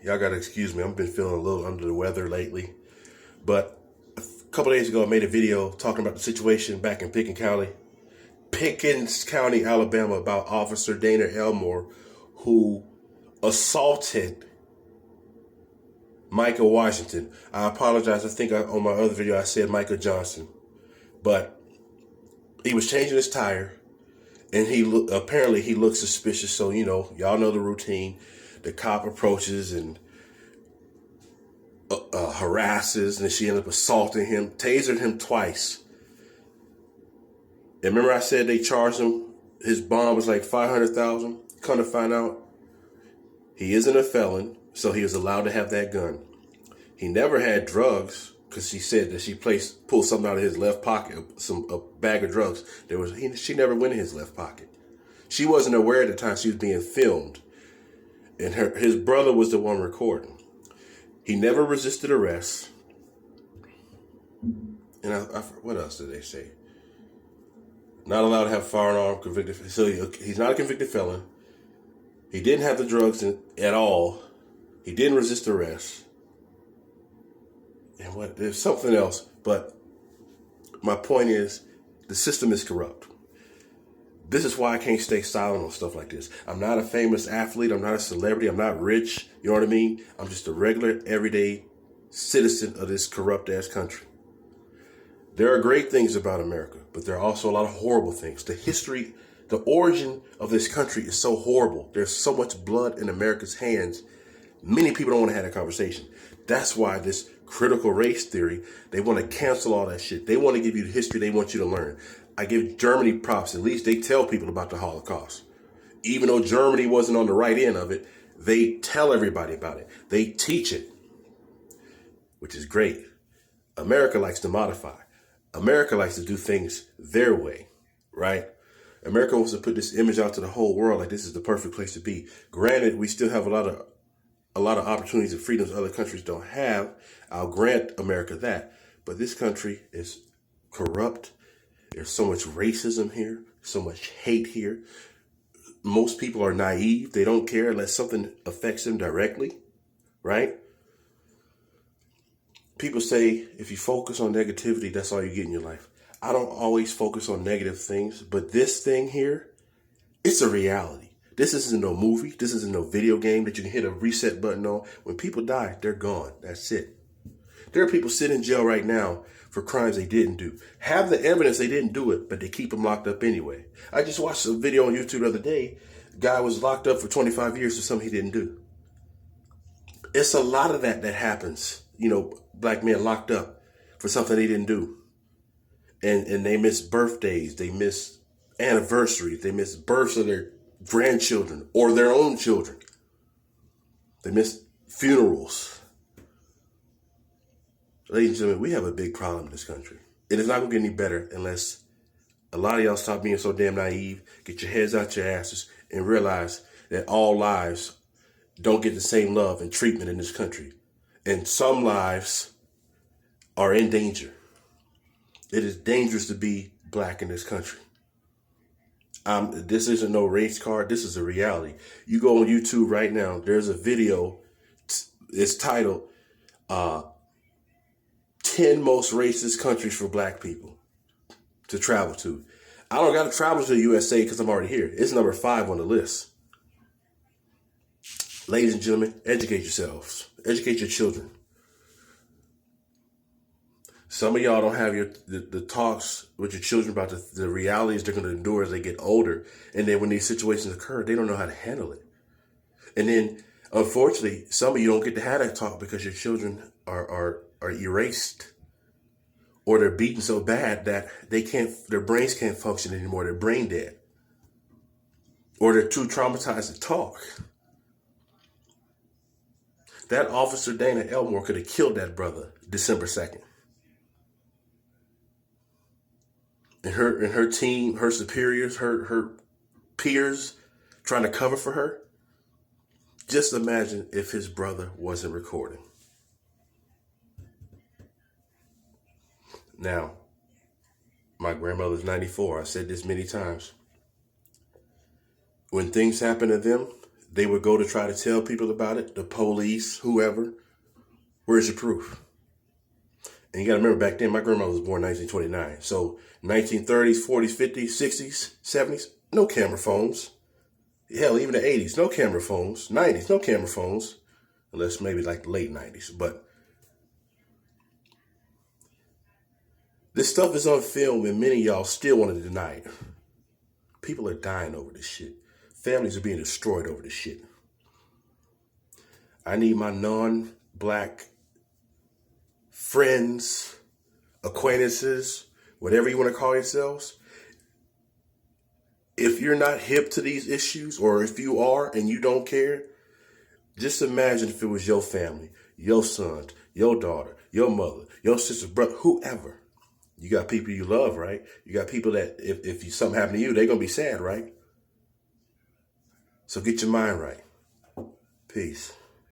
Y'all gotta excuse me. I've been feeling a little under the weather lately. But a couple days ago, I made a video talking about the situation back in Pickens County, Alabama, about Officer Dana Elmore, who assaulted Micah Washington. I apologize. I think on my other video I said Micah Johnson, but he was changing his tire, and apparently he looked suspicious. So y'all know the routine. The cop approaches and harasses, and she ended up assaulting him, tasered him twice. And remember I said they charged him, his bond was like $500,000. Come to find out, he isn't a felon, so he was allowed to have that gun. He never had drugs, because she said that she pulled something out of his left pocket, a bag of drugs. She never went in his left pocket. She wasn't aware at the time she was being filmed, and his brother was the one recording. He never resisted arrest. And what else did they say? Not allowed to have firearm, convicted. So he's not a convicted felon. He didn't have the drugs at all. He didn't resist arrest. And there's something else. But my point is, the system is corrupt. This is why I can't stay silent on stuff like this. I'm not a famous athlete. I'm not a celebrity. I'm not rich. You know what I mean? I'm just a regular, everyday citizen of this corrupt-ass country. There are great things about America, but there are also a lot of horrible things. The origin of this country is so horrible. There's so much blood in America's hands. Many people don't want to have that conversation. That's why this critical race theory, they want to cancel all that shit. They want to give you the history they want you to learn. I give Germany props. At least they tell people about the Holocaust. Even though Germany wasn't on the right end of it, they tell everybody about it. They teach it, which is great. America likes to modify. America likes to do things their way, right? America wants to put this image out to the whole world like this is the perfect place to be. Granted, we still have a lot of opportunities and freedoms other countries don't have. I'll grant America that. But this country is corrupt. There's so much racism here, so much hate here. Most people are naive. They don't care unless something affects them directly, right? People say if you focus on negativity, that's all you get in your life. I don't always focus on negative things, but this thing here, it's a reality. This isn't no movie. This isn't no video game that you can hit a reset button on. When people die, they're gone. That's it. There are people sitting in jail right now for crimes they didn't do. Have the evidence they didn't do it, but they keep them locked up anyway. I just watched a video on YouTube the other day. The guy was locked up for 25 years for something he didn't do. It's a lot of that happens. Black men locked up for something they didn't do. And they miss birthdays. They miss anniversaries. They miss births of their grandchildren or their own children. They miss funerals. Ladies and gentlemen, we have a big problem in this country. It is not going to get any better unless a lot of y'all stop being so damn naive, get your heads out your asses, and realize that all lives don't get the same love and treatment in this country. And some lives are in danger. It is dangerous to be black in this country. This isn't no race card. This is a reality. You go on YouTube right now. There's a video. It's titled 10 most racist countries for black people to travel to. I don't got to travel to the USA because I'm already here. It's number 5 on the list. Ladies and gentlemen, educate yourselves. Educate your children. Some of y'all don't have the talks with your children about the realities they're going to endure as they get older. And then when these situations occur, they don't know how to handle it. And then, unfortunately, some of you don't get to have that talk because your children are erased. Or they're beaten so bad that their brains can't function anymore. They're brain dead. Or they're too traumatized to talk. That Officer Dana Elmore could have killed that brother December 2nd. And her team, her superiors, her peers trying to cover for her. Just imagine if his brother wasn't recording. Now, my grandmother's 94. I said this many times. When things happen to them, They would go to try to tell people about it, the police, whoever. Where's your proof? And you got to remember, back then, my grandmother was born in 1929. So 1930s, 40s, 50s, 60s, 70s, no camera phones. Hell, even the 80s, no camera phones. 90s, no camera phones. Unless maybe like the late 90s. But this stuff is on film, and many of y'all still want to deny it. People are dying over this shit. Families are being destroyed over this shit. I need my non-black friends, acquaintances, whatever you want to call yourselves. If you're not hip to these issues, or if you are and you don't care, just imagine if it was your family, your son, your daughter, your mother, your sister, brother, whoever. You got people you love, right? You got people that if something happened to you, they're going to be sad, right? So get your mind right. Peace.